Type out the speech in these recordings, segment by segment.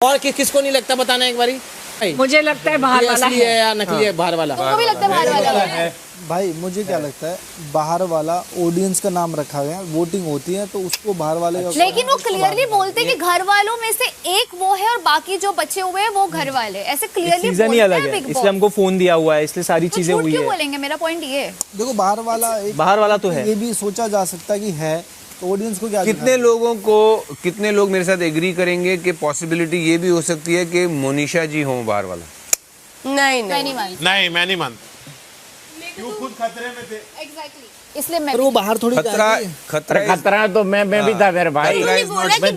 और किसको नहीं लगता बताना एक बारी? मुझे लगता है बाहर वाला है या नकली है बाहर वाला? तुमको भी लगता है बाहर वाला है? भाई मुझे क्या लगता है, बाहर वाला ऑडियंस का नाम रखा गया है, वोटिंग होती है तो उसको बाहर वाले का। लेकिन वो क्लियरली बोलते हैं कि घर वालों में से एक वो है और बाकी जो बचे हुए हैं वो घर वाले, ऐसे क्लियरली सीजन ही अलग है, इसलिए हमको फोन दिया हुआ है, इसलिए सारी चीजें हुई क्यों है। बोलेंगे? मेरा पॉइंट ये है। देखो बाहर वाला तो है, ये भी सोचा जा सकता है कि है, तो ऑडियंस को क्या कितने लोग मेरे साथ एग्री करेंगे कि पॉसिबिलिटी ये भी हो सकती है कि मोनिशा जी हो बाहर वाला? नहीं मैं नहीं मानता। क्यों खुद खतरे में थे? एग्जैक्टली, इसलिए मैं वो बाहर थोड़ी खतरा तो मैं भी था मेरे भाई। उन्होंने बोला कि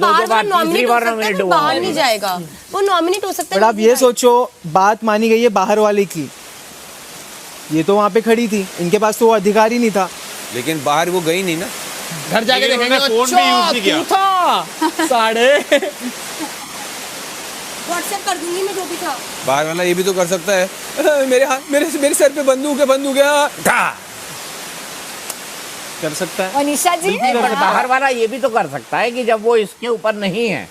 बाहर नहीं जाएगा, वो नॉमिनेट हो सकता है। बट आप ये सोचो, बात मानी गई है बाहर वाले की, ये तो वहाँ पे खड़ी थी, इनके पास तो वो अधिकार ही नहीं था। लेकिन बाहर वो गई नहीं ना, घर जाके देखेंगे फोन भी यूज नहीं किया। साढ़े व्हाट्सएप कर दूंगी मैं जो भी था। बाहर वाला ये भी तो कर सकता है, मेरे सर पे बंदूक है कर सकता है। मनीषा जी पर बाहर वाला ये भी तो कर सकता है कि जब वो इसके ऊपर नहीं है,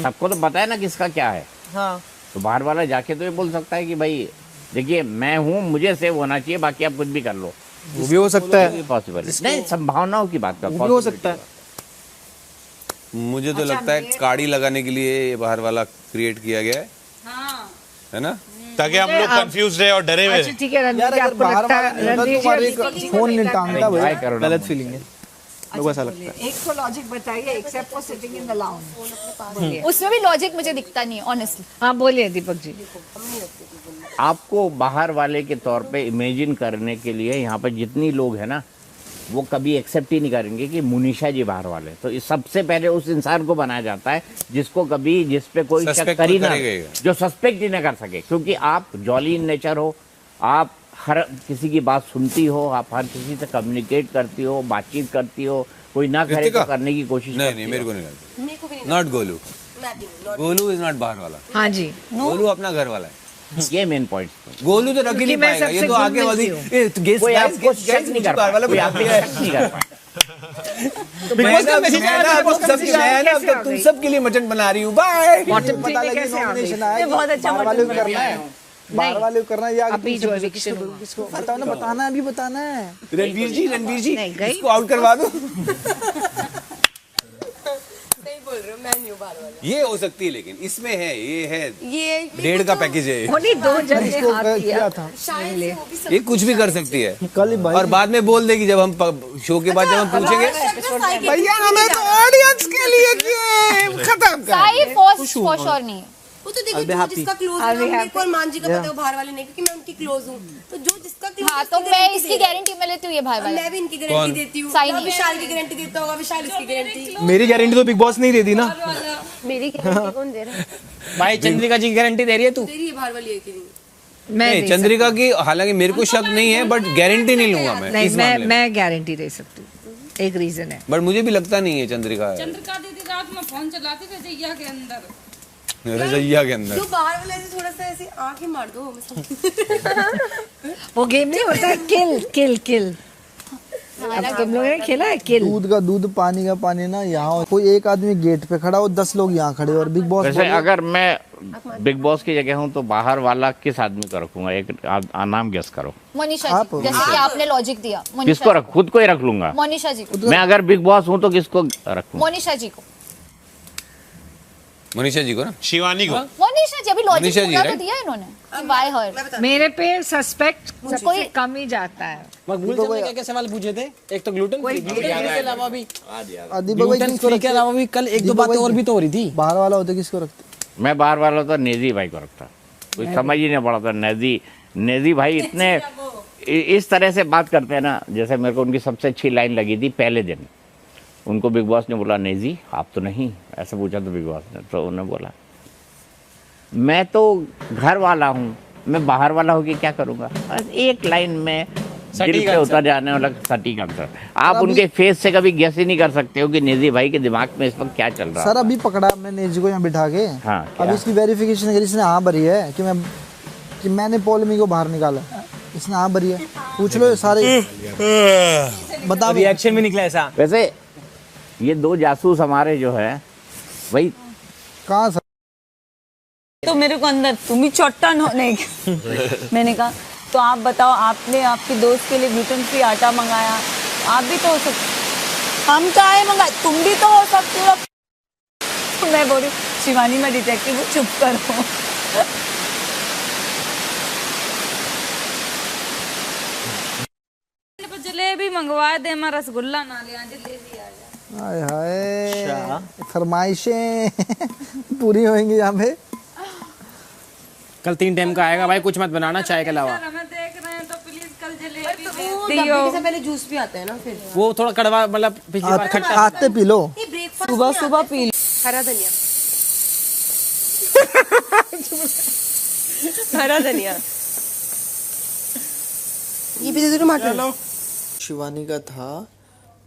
सबको तो पता है ना किसका क्या है, हाँ, तो बाहर वाला जाके तो ये बोल सकता है कि भाई देखिए मैं हूँ, मुझे सेव होना चाहिए, बाकी आप कुछ भी कर लो। वो भी हो सकता है, पॉसिबल नहीं, संभावनाओं की बात कर, वो भी हो सकता है। मुझे तो लगता है काड़ी लगाने के लिए ये बाहर वाला क्रिएट किया गया है, है ना, ताकि हम लोग कंफ्यूज रहे और डरे हुए। अच्छा ठीक है रणदीप जी, आपको बाहर लगता वाला है रणदीप जी फोन नहीं टांगता भाई, गलत फीलिंग है, लोगों को ऐसा लगता है। एक तो लॉजिक बताइए, except for sitting in the lounge. उसमें भी लॉजिक मुझे दिखता नहीं है ऑनेस्टली। हाँ बोलिए दीपक जी। आपको बाहर वाले के तौर पे इमेजिन करने के लिए यहाँ पे जितनी लोग हैं ना, वो कभी एक्सेप्ट ही नहीं करेंगे कि मुनीषा जी बाहर वाले। तो इस सबसे पहले उस इंसान को बनाया जाता है जिसको कभी जिस पे कोई शक कर ही ना, जो सस्पेक्ट ही ना कर सके, क्योंकि आप जॉली इन नेचर हो, आप हर किसी की बात सुनती हो, आप हर किसी से कम्युनिकेट करती हो, बातचीत करती हो, कोई ना करे तो करने की कोशिश करती नहीं, मेरे को नहीं लगता। Not Golu, Golu is not बाहर वाला। हाँ जी, गोलू अपना घर वाला है, ये मेन पॉइंट। गोलू तो रख ही नहीं पाएगा, ये तो आगे वाली कोई आपको शक नहीं कर पाएगा, कोई आपको शक नहीं कर पाएगा। तुम सबके लिए मटन बना रही हूँ, बाय। पता लगे नॉमिनेशन आया, बहुत अच्छा वाले को करना है, बाहर वाले को करना है या अभी जो एविक्शन किसको बताओ ना, बताना है, अभी बताना है। रणवीर जी इसको आउट करवा दो। बोल रहे हो, मैं नहीं हूँ बाहर वाला। ये हो सकती है, लेकिन इसमें है, ये है ये 1.5 का पैकेज है, उन्हीं दो जन ने इसको हाथ किया था, शायद से वो भी ये कुछ भी कर सकती है। कल ही भाई और बाद में बोल देगी जब हम शो के बाद जब हम पूछेंगे, भैया हमें तो ऑडियंस के लिए किए, खत्म कर। साई फॉर श्योर नहीं है। वो तो देखो जो जिसका क्लोज है, मेरे को और मान जी का पता है वो बाहर वाले नहीं, क्योंकि मैं उनकी क्लोज हूँ, तो जो जिसका क्लोज। हाँ तो मैं इसकी गारंटी में लेती हूँ, ये भाई वाला। मैं भी इनकी गारंटी देती हूँ, साई नहीं। विशाल की गारंटी देता होगा, विशाल इसकी गारंटी। मेरी गारंटी तो बिग बॉस नहीं देती ना, मेरी गारंटी कौन दे रहा है? भाई चंद्रिका जी की गारंटी दे रही है तू? तेरी बाहर वाली है कि नहीं? मैं नहीं, दे चंद्रिका की हालांकि मेरे को शक नहीं है, बट गारंटी नहीं लूंगा मैं नहीं, इस मामले में। मैं गारंटी दे सकती हूँ, एक रीजन है। बट मुझे भी लगता नहीं है चंद्रिका चंद्रिका दीदी रात में फोन चलाती थी रजैया के अंदर, रजैया के अंदर। जो बाहर वाले ऐसे थोड़ा सा ऐसे आंखें मार दो। वो गेम नहीं होता है, किल किल किल। अब तुम लोगों ने खेला है किल? दूध का दूध, पानी का पानी ना। यहाँ कोई एक आदमी गेट पे खड़ा हो, 10 लोग यहाँ खड़े और बिग बॉस। वैसे अगर मैं बिग बॉस की जगह हूँ तो बाहर वाला किस आदमी को रखूंगा? एक नाम गेस करो। मनीषा जी, जैसे कि आपने लॉजिक दिया। किसको रख? खुद को ही रख लूंगा। मनीषा जी को। मैं अगर बिग बॉस हूँ तो किसको रखूंगा? मनीषा जी को। मनीषा जी को ना, शिवानी को। मनीषा जी, अभी लॉजिक मनीषा जी, पूरा तो right? दिया इन्होंने। वाई हर? मेरे पे सस्पेक्ट कोई कम ही जाता है। मकबूल सर ने क्या क्या सवाल पूछे थे? एक तो ग्लूटेन फ्री के अलावा भी ग्लूटेन फ्री के अलावा भी कल एक दो बातें और भी तो हो रही थी। बाहर वाला होता किसको रखते? मैं बाहर वाला तो नेजी भाई को रखता, कोई समझ ही नहीं पड़ा था। नेजी भाई इतने इस तरह से बात करते हैं ना, जैसे मेरे को उनकी सबसे अच्छी लाइन लगी थी पहले दिन। उनको बिग बॉस ने बोला नेजी आप तो नहीं, ऐसे पूछा तो बिग बॉस ने, तो उन्होंने बोला मैं तो घर वाला हूँ, मैं बाहर वाला होके क्या करूँगा? एक लाइन में दिल पे उतर जाने वाला सटीक आंसर। आप उनके फेस से कभी गेस ही नहीं कर सकते हो कि नेजी भाई के दिमाग में इस वक्त क्या चल रहा है। सर अभी पकड़ा मैंने नेजी को यहाँ बिठा के। हाँ, अब इसकी वेरिफिकेशन करी, इसने हाँ भरी है कि मैंने पॉलमी को बाहर निकाला, इसने हाँ भरी है। पूछ लो सारे, बता। रिएक्शन में निकला ऐसा। वैसे ये 2 जासूस हमारे जो है वही कहाँ तो मेरे को अंदर तुम ही चट्टान हो नहीं। मैंने कहा तो आप बताओ, आपने आपके दोस्त के लिए ग्लूटेन फ्री आटा मंगाया, आप भी तो हो सकते, हम चाहे मंगाए, तुम भी तो हो सकते हो। तो मैं बोली शिवानी मैं डिटेक्टिव हूँ, चुप करो। जलेबी मंगवा दे, मैं रसगुल्ला ना ले, जलेबी आ जाए। हाय हाय, फरमाइशें पूरी होंगी यहाँ पे। कल 3 टाइम का आएगा भाई, कुछ मत बनाना चाय के अलावा। हमें देख रहे हैं तो प्लीज कल जलेबी डब्बे से पहले जूस भी आता है ना, फिर वो थोड़ा कड़वा, मतलब पिछली बार खट्टा। आते पी लो, सुबह सुबह पी लो। हरा धनिया, हरा धनिया, ये भी दे दो टमाटर। शिवानी का था,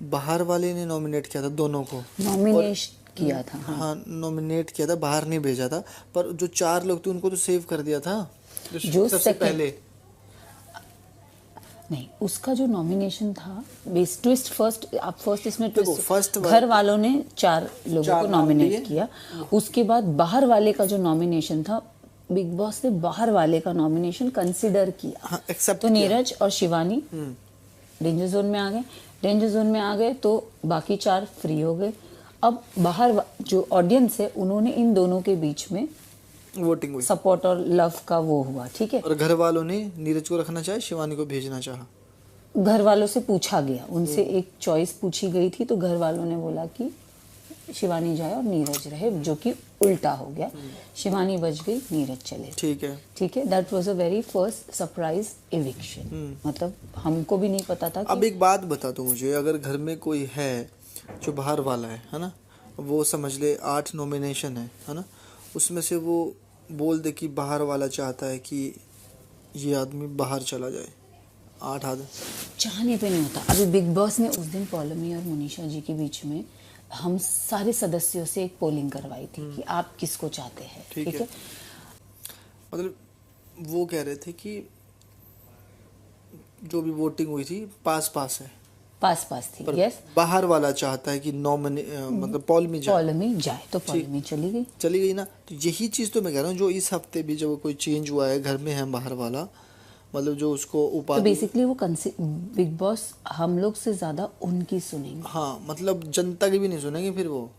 बाहर वाले ने नॉमिनेट किया था दोनों को, नॉमिनेट किया था। हाँ नॉमिनेट किया था, बाहर नहीं भेजा था। पर जो 4 लोग थे उनको तो सेव कर दिया था जो सबसे पहले। नहीं, उसका जो नॉमिनेशन था बेस ट्विस्ट फर्स्ट, आप फर्स्ट इसमें ट्विस्ट, फर्स्ट घर वालों ने 4 लोगों को नॉमिनेट किया। उसके बाद बाहर वाले का जो नॉमिनेशन था, बिग बॉस ने बाहर वाले का नॉमिनेशन कंसिडर किया। हाँ, एक्सेप्ट तो नीरज और शिवानी डेंजर जोन में आ गए। डेंजर जोन में आ गए तो बाकी 4 फ्री हो गए। अब बाहर जो ऑडियंस है उन्होंने इन दोनों के बीच में वोटिंग हुई, सपोर्ट और लव का वो हुआ, ठीक है। और घर वालों ने नीरज को रखना चाहे, शिवानी को भेजना चाहा। घर वालों से पूछा गया, उनसे एक चॉइस पूछी गई थी, तो घर वालों ने बोला कि शिवानी जाए और नीरज रहे, जो कि उल्टा हो गया। शिवानी बच गई, नीरज चले। ठीक है, ठीक है। That was a very first surprise eviction, मतलब हमको भी नहीं पता था कि... अब एक बात बता दो मुझे, अगर घर में कोई है जो बाहर वाला है ना, वो समझ ले 8 नॉमिनेशन है ना, उसमें से वो बोल दे कि बाहर वाला चाहता है कि ये आदमी बाहर चला जाए, 8 आदमी चाहने पे नहीं होता। अभी बिग बॉस ने उस दिन पौलमी और मोनिशा जी के बीच में हम सारे सदस्यों से एक पोलिंग करवाई थी कि आप किसको चाहते हैं, ठीक है। मतलब वो कह रहे थे कि जो भी वोटिंग हुई थी पास है, पास थी, यस। बाहर वाला चाहता है कि मतलब पौलमी जाए, तो पौलमी चली गई ना। तो यही चीज़ तो मैं कह रहा हूँ, जो इस हफ्ते भी जब कोई चेंज हुआ है, घर में है बाहर वाला, मतलब जो उसको ऊपर, तो बेसिकली वो बिग बॉस हम लोग से ज़्यादा उनकी सुनेंगे। हाँ, मतलब जनता की भी नहीं सुनेंगे। फिर वो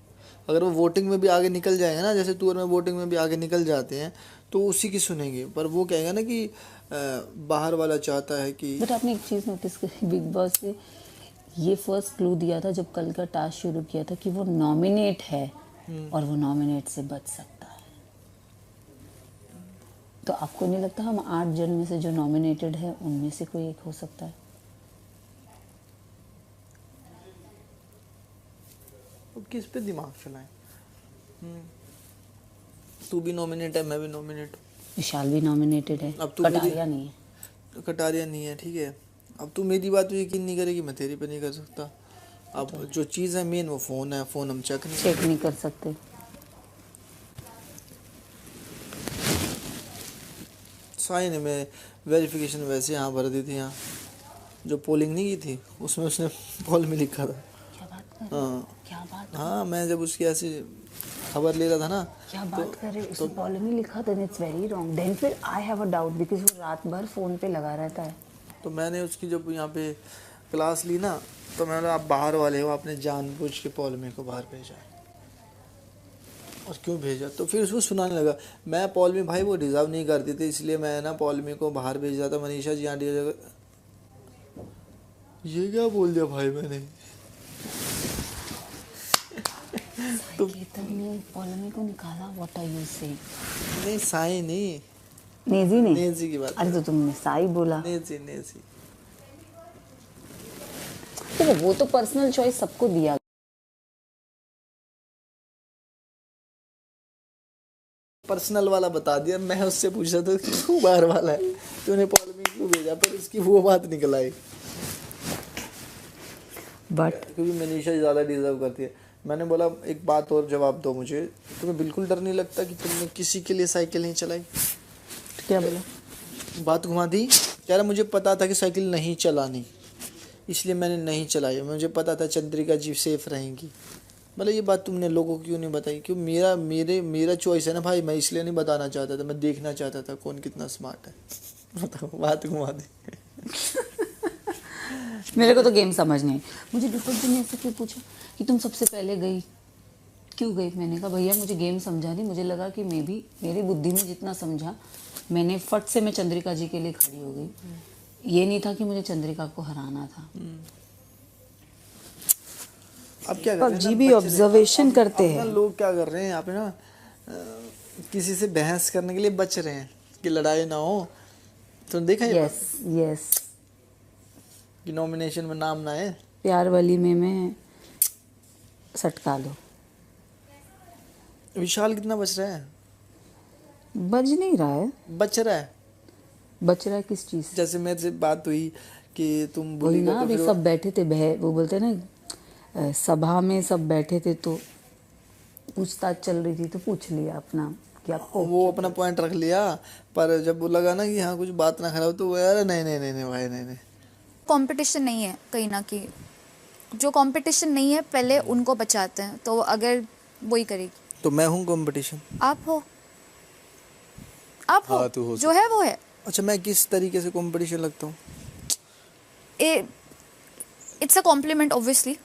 अगर वो वोटिंग में भी आगे निकल जाएंगे ना, जैसे टूर में वोटिंग में भी आगे निकल जाते हैं, तो उसी की सुनेंगे। पर वो कहेगा ना कि बाहर वाला चाहता है कि... बट आपने एक चीज़ नोटिस करी, बिग बॉस ने ये फर्स्ट क्लू दिया था जब कल का टास्क शुरू किया था कि वो नॉमिनेट है और वो नॉमिनेट से बच सकता है। तो आपको नहीं लगता हम 8 जन में से जो नॉमिनेटेड है उनमें से कोई एक हो सकता है? अब किस पे दिमाग चलाएं? तू भी नॉमिनेट है, मैं भी नॉमिनेट हूँ, विशाल भी नॉमिनेटेड है, अब तू कटारिया नहीं है। कटारिया नहीं है, ठीक है। अब तू मेरी बात पे यकीन नहीं करेगी, मैं तेरी पे नहीं कर सकता। अब जो चीज़ है मेन, वो फ़ोन है, फ़ोन हम चेक नहीं कर सकते। साइन में वेरिफिकेशन वैसे यहाँ भर दी थी, यहाँ जो पोलिंग नहीं की थी उसमें उसने पोल में लिखा था। क्या बात कर रहे? क्या बात? हाँ, मैं जब उसकी ऐसी खबर ले रहा था ना, क्या बात कर रहे, उसने पोल में लिखा था, इट्स वेरी रॉन्ग। देन फिर I have a doubt because वो रात भर फ़ोन पे लगा रहता है। तो मैंने उसकी जब यहाँ पे क्लास ली ना, तो मैंने, आप बाहर वाले हो, आपने जानबूझ के पॉलमी को बाहर भेजा है, और क्यों भेजा? तो फिर उसको सुनाने लगा, मैं पॉलमी भाई वो डिज़र्व नहीं करती थी, इसलिए मैं ना पॉलमी को बाहर भेज रहा था। मनीषा जी आंटी, ये क्या बोल दिया भाई मैंने? तो तुमने पॉलमी को निकाला, व्हाट आर यू सेइंग? नहीं, साई नहीं, नेजी की बात। अरे तो तुमने साई बोला। नेजी तो वो तो पर्सनल चॉइस सबको दिया। पर्सनल वाला बता दिया। मैं उससे पूछ रहा था कि तू बाहर वाला है, तूने पॉलमी क्यों भेजा, पर उसकी वो बात निकल आई। बट क्योंकि मनीषा ज़्यादा डिजर्व करती है। मैंने बोला एक बात और जवाब दो मुझे, तुम्हें बिल्कुल डर नहीं लगता कि तुमने किसी के लिए साइकिल नहीं चलाई? क्या बोला? बात घुमा दी। कह रहा मुझे पता था कि साइकिल नहीं चलानी, इसलिए मैंने नहीं चलाई। मुझे पता था चंद्रिका जी सेफ रहेंगी, मतलब ये बात तुमने लोगों को क्यों नहीं बताई? क्यों? मेरा चॉइस है ना भाई, मैं इसलिए नहीं बताना चाहता था, मैं देखना चाहता था कौन कितना स्मार्ट है। बताओ, बात घुमा दी। मेरे को तो गेम समझ नहीं। मुझे दीपक जी ने ऐसे क्यों पूछा कि तुम सबसे पहले गई, क्यों गई? मैंने कहा भैया मुझे गेम समझा नहीं, मुझे लगा कि मे भी मेरी बुद्धि में जितना समझा मैंने फट से मैं चंद्रिका जी के लिए खड़ी हो गई। ये नहीं था कि मुझे चंद्रिका को हराना था। अब क्या कर रहे हैं जी भी ऑब्जर्वेशन करते हैं। लोग क्या कर रहे हैं यहाँ पे ना, किसी से बहस करने के लिए बच रहे हैं कि लड़ाई ना हो। तो देखा ये यस कि नॉमिनेशन में नाम ना है। प्यार वाली में मैं सटका दो। विशाल कितना बच रहा है? बज नहीं रहा है। बच रहा है। बच रहा है किस चीज से? जैसे मेरे से बात हुई कि तुम वही बोली ना, अभी सब बैठे थे, वो बोलते हैं ना सभा में सब बैठे थे तो पूछताछ चल रही थी तो पूछ लिया अपना कि आपको, वो अपना पॉइंट रख लिया। पर जब वो लगा ना कि हाँ कुछ बात ना खराब, तो वो यार नहीं नहीं नहीं नहीं भाई नहीं नहीं। कंपटीशन नहीं है कहीं ना कहीं, जो कंपटीशन नहीं है पहले उनको बचाते हैं, तो अगर वही करेगी। तो मैं हूँ कंपटीशन? आप हो, आप हो, तू हो जो है वो है। अच्छा, मैं किस तरीके से कंपटीशन लगता हूँ? इट्स अ कॉम्प्लीमेंट ऑब्वियसली,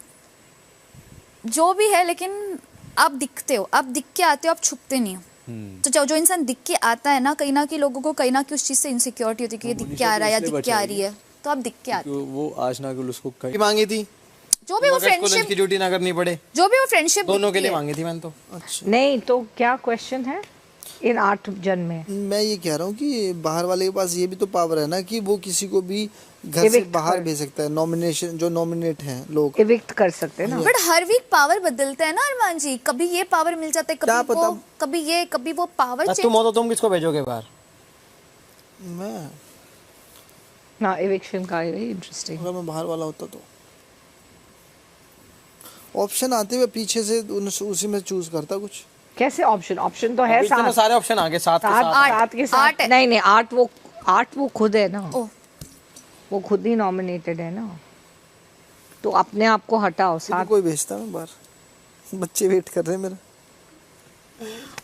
जो भी है, लेकिन आप दिखते हो, आप दिख के आते हो, आप छुपते नहीं हो। तो जो इंसान दिख के आता है ना, कहीं ना कहीं लोगों को कहीं ना कहीं उस चीज से इनसिक्योरिटी होती है कि ये दिख के आ रहा है या दिख के आ रही है, तो आप दिख के आते हो। वो आज ना गुल उसको कहीं मांगी थी, जो भी वो फ्रेंडशिप की ड्यूटी ना करनी पड़े, जो भी वो फ्रेंडशिप दोनों के लिए मांगी थी मैंने तो। अच्छा, नहीं तो क्या क्वेश्चन है इन 8 जन में? मैं ये कह रहा हूँ कि बाहर वाले के पास ये भी तो पावर है ना कि वो किसी को भी घर से बाहर भेज सकता है। नॉमिनेशन जो नॉमिनेट हैं लोग इविक्ट कर सकते हैं ना। बट हर वीक पावर बदलता है ना अरमान जी, कभी ये पावर मिल जाता है, कभी वो पावर तुम हो तो तुम किसको भेजोगे बाहर? मैं हाँ, इविक्शन का है, इंटरेस्टिंग। अगर मैं बाहर वाला होता तो ऑप्शन आते हुए पीछे से उसी में चूज करता कुछ। कैसे ऑप्शन? ऑप्शन तो है साथ, सारे ऑप्शन आगे साथ के साथ। नहीं 8 वो खुद है ना, वो खुद ही नॉमिनेटेड है ना, तो अपने आप को हटाओ साथ। कोई भेजता मैं बाहर, बच्चे वेट कर रहे हैं मेरा।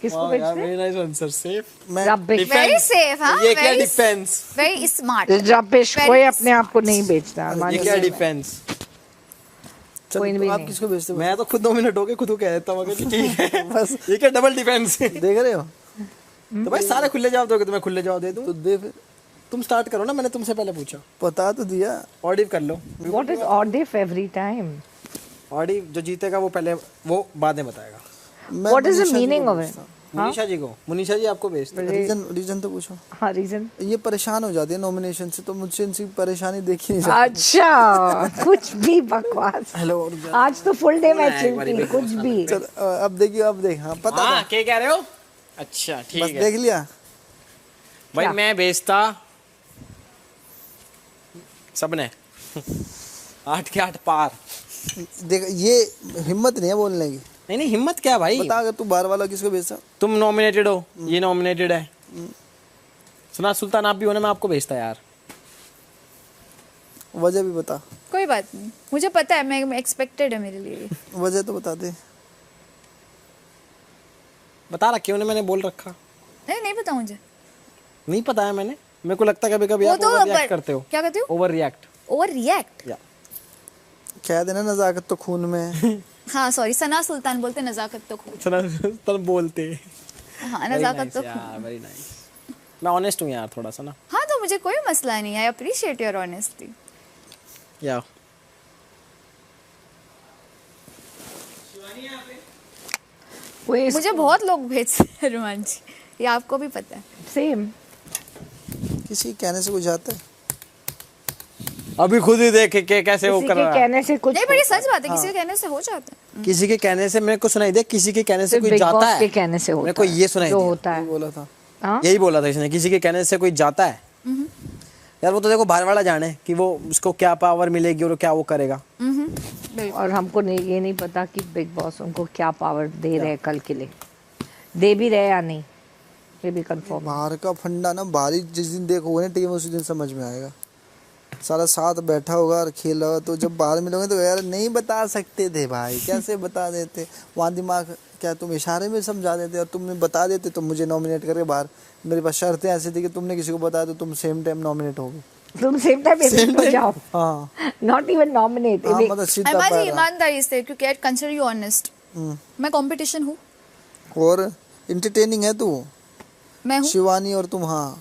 किसको भेजते? Very nice answer, safe. Very safe. हाँ, ये क्या डिफेंस? Very smart. रबिश, कोई अपने आप को नहीं बेचता। ये क्या डिफेंस? कोई भी आप नहीं। किसको भेजते? मैं तो खुद 2 मिनट हो गए खुद को कह देता हूँ ठीक है बस। ये क्या डबल डिफेंस? देख रहे हो? तो भाई सारे खुले जवाब दोगे तो मैं खुले जवाब दे दूं। तो दे फिर, तुम स्टार्ट करो ना, मैंने तुमसे पहले पूछा। बता तो दिया। ऑडिव कर लो। What is odd every time? ऑडिव जो जीतेगा वो पहले, वो बाद में बताएगा। What is the meaning of it? Munisha जी को, मुनीषा जी आपको भेजते हैं। रीजन तो पूछो। हाँ, रीजन। ये परेशान हो जाती है नॉमिनेशन से, तो मुझसे इनसी परेशानी देखी नहीं जाती। अच्छा, कुछ भी बकवास। हेलो, आज तो फुल डे मैचिंग थी, कुछ भी। चल अब देखियो, अब देख। हाँ पता था। क्या कह रहे हो? अच्छा ठीक बस है, देख लिया भाई मैं भेजता सबने 8 के 8 पार। देख, ये हिम्मत नहीं है बोलने की। नहीं हिम्मत क्या भाई? बता, अगर तू बाहर वाला किसको भेजता? तुम नॉमिनेटेड हो, ये नॉमिनेटेड है। सना सुल्तान आप भी हो ना, मैं आपको भेजता यार। वजह भी बता। कोई बात नहीं, मुझे पता है, मैं एक्सपेक्टेड है मेरे लिए। वजह तो बता दे। बता रखी उन्हें, मैंने बोल रखा। नहीं पता मुझे। नहीं पता है मैंने, मेरे को लगता है कभी कभी आप ओवर रिएक्ट करते हो। क्या करते हो? Over react. या कह देना नजाकत तो खून में है। हाँ सॉरी, सना सुल्तान बोलते, नजाकत तो खून। सना सुल्तान बोलते। हाँ, नजाकत तो खून। Very nice. मैं ऑनेस्ट हूँ यार थोड़ा सा ना। हाँ, तो मुझे कोई मसला नहीं, आई अप्रिशिएट योर ऑनेस्टी। या मुझे बहुत लोग भेजते हैं रोमान जी, ये आपको भी पता है। सेम। किसी कहने से कुछ जाता है? अभी खुद ही देख के कैसे वो कर रहा है। कहने से कुछ नहीं, बड़ी सच बात है, किसी के कहने से हो जाता है। किसी के कहने से मेरे को सुनाई दे, किसी के कहने से कोई जाता है। के कहने से होता है। मेरे को ये सुनाई जो होता है। बोला था, यही बोला था इसने, किसी के कहने से कोई जाता है। यार वो तो देखो बाहर वाला जाने कि वो उसको क्या पावर मिलेगी और क्या वो करेगा। और हमको नहीं, ये नहीं पता कि बिग बॉस उनको क्या पावर दे रहे हैं कल के लिए, दे भी रहे या नहीं, ये भी कंफर्म। बाहर का फंडा ना, बाहरी जिस दिन देखोगे ना टीम, उसी दिन समझ में आएगा। सारा साथ बैठा होगा और खेल रहा होगा, तो जब बाहर मिलोगे तो यार नहीं बता सकते थे भाई, कैसे बता देते? वहाँ दिमाग क्या तुम इशारे में समझा देते और तुमने बता देते तो मुझे नॉमिनेट करके बाहर। मेरे पास शर्तें ऐसी थी कि तुमने किसी को बताया तो तुम सेम टाइम नॉमिनेट हो गए। तुम सेम टाइम एग्जिट हो जाओ, हाँ नॉट इवन नॉमिनेट। हाँ, मतलब सीधा अम्मा जी पैरा। ईमानदारी से, क्योंकि आई कंसिडर यू ऑनेस्ट। मैं कंपटीशन हूँ, और इंटरटेनिंग है तू मैं हूँ। शिवानी और तुम, हाँ